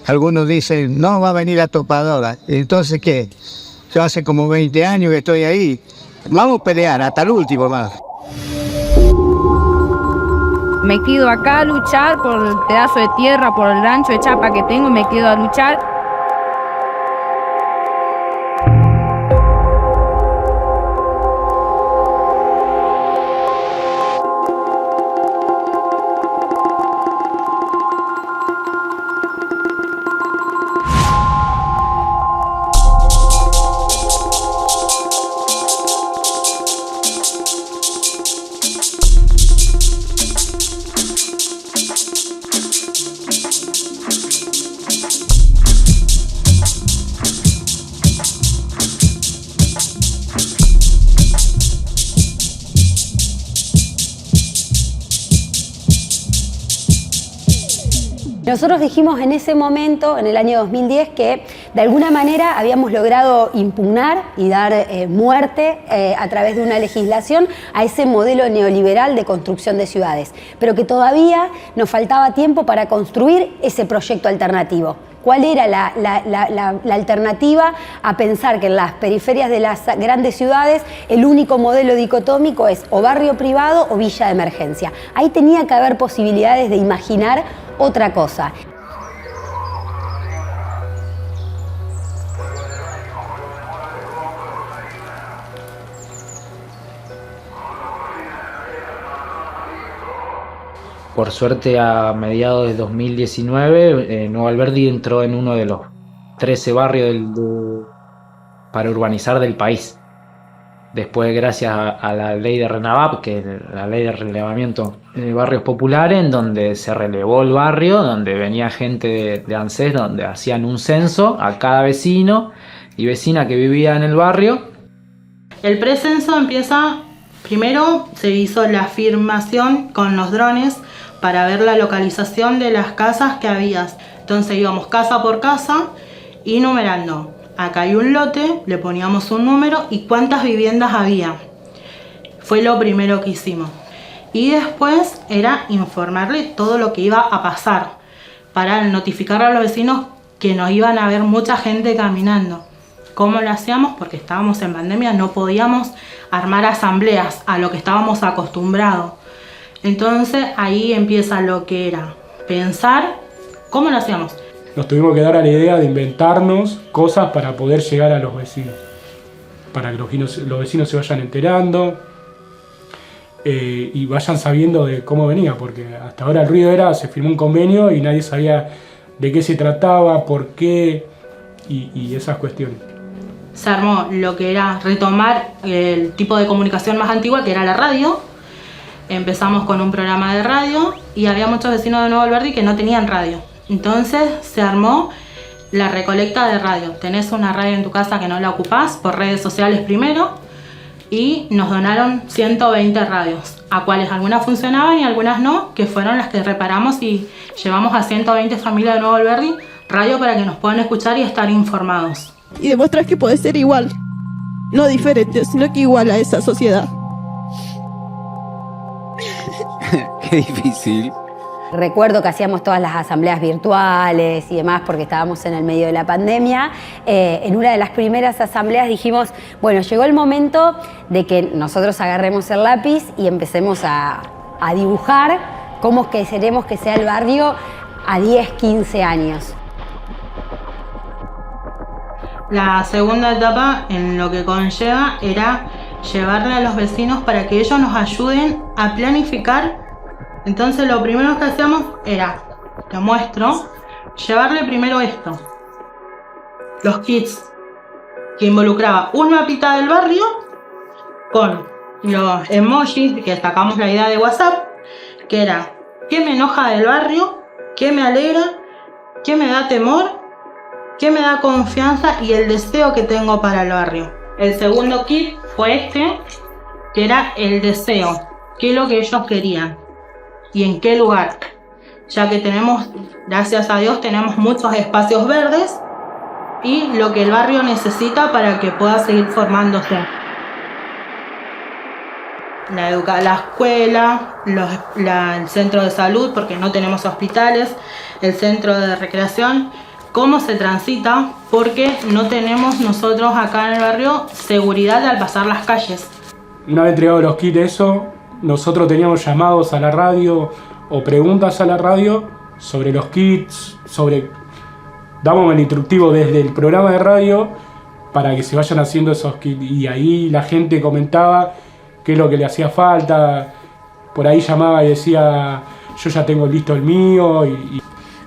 algunos dicen, no va a venir la topadora. Entonces, ¿qué? Yo hace como 20 años que estoy ahí. Vamos a pelear hasta el último, más. Me quedo acá a luchar por el pedazo de tierra, por el rancho de chapa que tengo, me quedo a luchar. Nosotros dijimos en ese momento, en el año 2010, que de alguna manera habíamos logrado impugnar y dar muerte a través de una legislación a ese modelo neoliberal de construcción de ciudades, pero que todavía nos faltaba tiempo para construir ese proyecto alternativo. ¿Cuál era la alternativa a pensar que en las periferias de las grandes ciudades el único modelo dicotómico es o barrio privado o villa de emergencia? Ahí tenía que haber posibilidades de imaginar otra cosa. Por suerte, a mediados de 2019, Nuevo Alberdi entró en uno de los 13 barrios para urbanizar del país. Después, gracias a la ley de RENAVAP, que es la ley de relevamiento de barrios populares, en donde se relevó el barrio, donde venía gente de ANSES, donde hacían un censo a cada vecino y vecina que vivía en el barrio. El precenso empieza, primero se hizo la afirmación con los drones para ver la localización de las casas que había. Entonces íbamos casa por casa y numerando. Acá hay un lote, le poníamos un número y cuántas viviendas había. Fue lo primero que hicimos. Y después era informarle todo lo que iba a pasar para notificar a los vecinos que nos iban a ver mucha gente caminando. ¿Cómo lo hacíamos? Porque estábamos en pandemia, no podíamos armar asambleas a lo que estábamos acostumbrados. Entonces ahí empieza lo que era pensar cómo lo hacíamos. Nos tuvimos que dar a la idea de inventarnos cosas para poder llegar a los vecinos, para que los vecinos se vayan enterando y vayan sabiendo de cómo venía, porque hasta ahora el ruido era, se firmó un convenio y nadie sabía de qué se trataba, por qué y esas cuestiones. Se armó lo que era retomar el tipo de comunicación más antigua, que era la radio. Empezamos con un programa de radio y había muchos vecinos de Nuevo Alberdi que no tenían radio. Entonces se armó la recolecta de radio. Tenés una radio en tu casa que no la ocupás, por redes sociales primero, y nos donaron 120 radios, a cuales algunas funcionaban y algunas no, que fueron las que reparamos y llevamos a 120 familias de Nuevo Alberdi radio para que nos puedan escuchar y estar informados. Y demostrar que puede ser igual, no diferente, sino que igual a esa sociedad. Qué difícil. Recuerdo que hacíamos todas las asambleas virtuales y demás porque estábamos en el medio de la pandemia. En una de las primeras asambleas dijimos, bueno, llegó el momento de que nosotros agarremos el lápiz y empecemos a dibujar cómo queremos que sea el barrio a 10, 15 años. La segunda etapa en lo que conlleva era llevarle a los vecinos para que ellos nos ayuden a planificar. Entonces lo primero que hacíamos era, te muestro, llevarle primero esto, los kits, que involucraba un mapita del barrio con los emojis que sacamos la idea de WhatsApp, que era qué me enoja del barrio, qué me alegra, qué me da temor, qué me da confianza y el deseo que tengo para el barrio. El segundo kit fue este, que era el deseo, qué es lo que ellos querían y en qué lugar, ya que tenemos, gracias a Dios, tenemos muchos espacios verdes y lo que el barrio necesita para que pueda seguir formándose. La escuela, el centro de salud, porque no tenemos hospitales, el centro de recreación, cómo se transita, porque no tenemos nosotros acá en el barrio seguridad al pasar las calles. Una vez entregado los kits, eso, nosotros teníamos llamados a la radio o preguntas a la radio sobre los kits, dábamos el instructivo desde el programa de radio para que se vayan haciendo esos kits, y ahí la gente comentaba qué es lo que le hacía falta. Por ahí llamaba y decía, yo ya tengo listo el mío.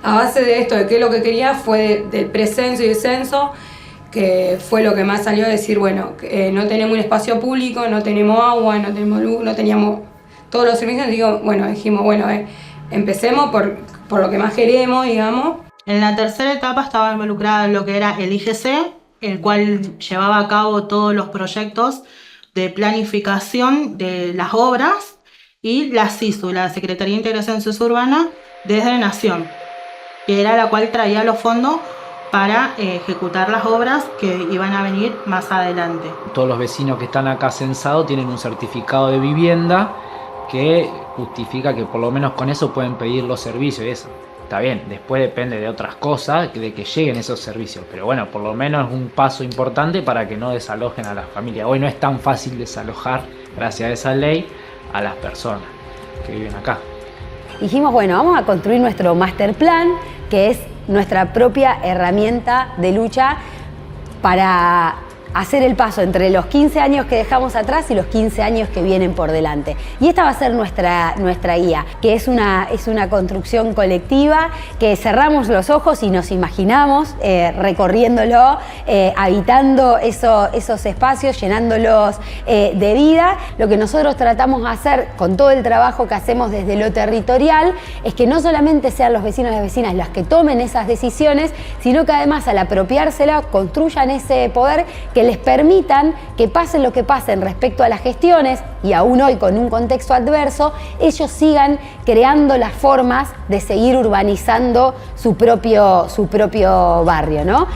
A base de esto, de qué es lo que quería, fue del precenso y el censo, que fue lo que más salió a decir, bueno, no tenemos un espacio público, no tenemos agua, no tenemos luz, no teníamos todos los servicios. Dijimos, empecemos por lo que más queremos, digamos. En la tercera etapa estaba involucrada lo que era el IGC, el cual llevaba a cabo todos los proyectos de planificación de las obras, y la SISU, la Secretaría de Integración Sociourbana, desde Nación, que era la cual traía los fondos para ejecutar las obras que iban a venir más adelante. Todos los vecinos que están acá censados tienen un certificado de vivienda que justifica que por lo menos con eso pueden pedir los servicios y eso. Está bien, después depende de otras cosas, de que lleguen esos servicios, pero bueno, por lo menos es un paso importante para que no desalojen a las familias. Hoy no es tan fácil desalojar, gracias a esa ley, a las personas que viven acá. Dijimos, vamos a construir nuestro master plan, que es nuestra propia herramienta de lucha para hacer el paso entre los 15 años que dejamos atrás y los 15 años que vienen por delante. Y esta va a ser nuestra guía, que es una construcción colectiva, que cerramos los ojos y nos imaginamos recorriéndolo, habitando esos espacios, llenándolos de vida. Lo que nosotros tratamos de hacer con todo el trabajo que hacemos desde lo territorial es que no solamente sean los vecinos y las vecinas los que tomen esas decisiones, sino que además al apropiársela construyan ese poder que les permitan que pasen lo que pasen respecto a las gestiones, y aún hoy con un contexto adverso, ellos sigan creando las formas de seguir urbanizando su propio barrio, ¿no?